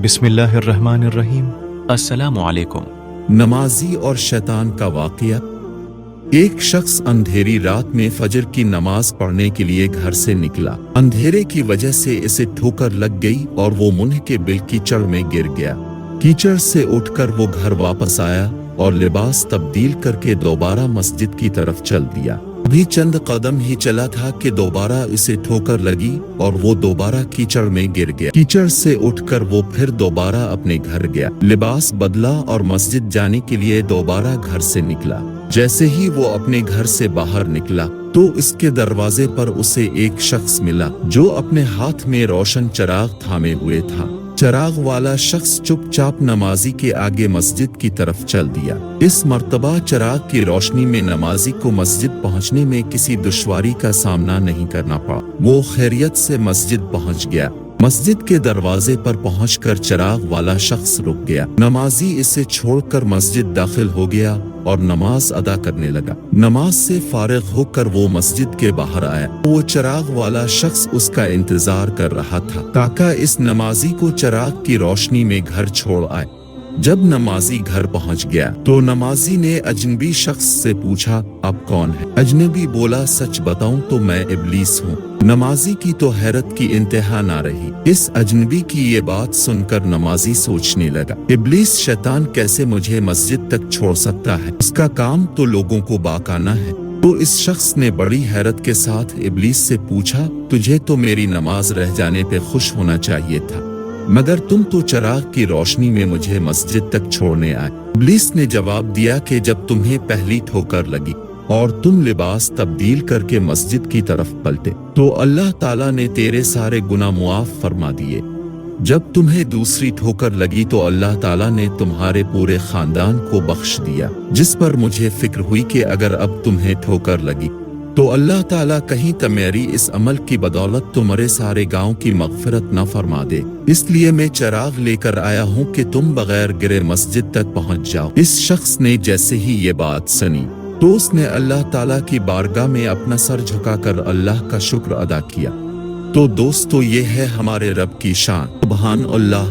बिस्मिल्लाहिर रहमानिर रहीम। अस्सलामु अलैकुम। नमाजी और शैतान का वाक़या। एक शख्स अंधेरी रात में फजर की नमाज पढ़ने के लिए घर से निकला। अंधेरे की वजह से इसे ठोकर लग गई और वो मुंह के बिल कीचड़ में गिर गया। कीचड़ से उठकर वो घर वापस आया और लिबास तब्दील करके दोबारा मस्जिद की तरफ चल दिया। अभी चंद कदम ही चला था कि दोबारा इसे ठोकर लगी और वो दोबारा कीचड़ में गिर गया। कीचड़ से उठकर वो फिर दोबारा अपने घर गया, लिबास बदला और मस्जिद जाने के लिए दोबारा घर से निकला। जैसे ही वो अपने घर से बाहर निकला तो इसके दरवाजे पर उसे एक शख्स मिला जो अपने हाथ में रोशन चिराग थामे हुए था। चिराग वाला शख्स चुपचाप नमाजी के आगे मस्जिद की तरफ चल दिया। इस मर्तबा चिराग की रोशनी में नमाजी को मस्जिद पहुंचने में किसी दुश्वारी का सामना नहीं करना पड़ा। वो खैरियत से मस्जिद पहुंच गया। मस्जिद के दरवाजे पर पहुंचकर चिराग वाला शख्स रुक गया। नमाजी इसे छोड़कर मस्जिद दाखिल हो गया और नमाज अदा करने लगा। नमाज से फारिग होकर वो मस्जिद के बाहर आया। वो चिराग वाला शख्स उसका इंतजार कर रहा था ताकि इस नमाजी को चिराग की रोशनी में घर छोड़ आए। जब नमाजी घर पहुंच गया तो नमाजी ने अजनबी शख्स से पूछा, आप कौन है? अजनबी बोला, सच बताऊं तो मैं इब्लीस हूँ। नमाजी की तो हैरत की इंतहा ना रही। इस अजनबी की ये बात सुनकर नमाजी सोचने लगा, इब्लीस शैतान कैसे मुझे मस्जिद तक छोड़ सकता है? उसका काम तो लोगों को बहकाना है। तो इस शख्स ने बड़ी हैरत के साथ इब्लीस से पूछा, तुझे तो मेरी नमाज रह जाने पे खुश होना चाहिए था, मगर तुम तो चिराग की रोशनी में मुझे मस्जिद तक छोड़ने आए। इब्लीस ने जवाब दिया कि जब तुम्हें पहली ठोकर लगी और तुम लिबास तब्दील करके मस्जिद की तरफ पलटे तो अल्लाह ताला ने तेरे सारे गुनाह मुआफ फरमा दिए। जब तुम्हें दूसरी ठोकर लगी तो अल्लाह ताला ने तुम्हारे पूरे खानदान को बख्श दिया, जिस पर मुझे फिक्र हुई कि अगर अब तुम्हें ठोकर लगी तो अल्लाह ताला कहीं तुम्हारी इस अमल की बदौलत तुम्हारे सारे गांव की मगफिरत न फरमा दे। इसलिए मैं चिराग लेकर आया हूँ कि तुम बगैर गिरे मस्जिद तक पहुँच जाओ। इस शख्स ने जैसे ही ये बात सुनी तो उसने अल्लाह ताला की बारगाह में अपना सर झुकाकर अल्लाह का शुक्र अदा किया। तो दोस्तों, ये है हमारे रब की शान। सुभान अल्लाह।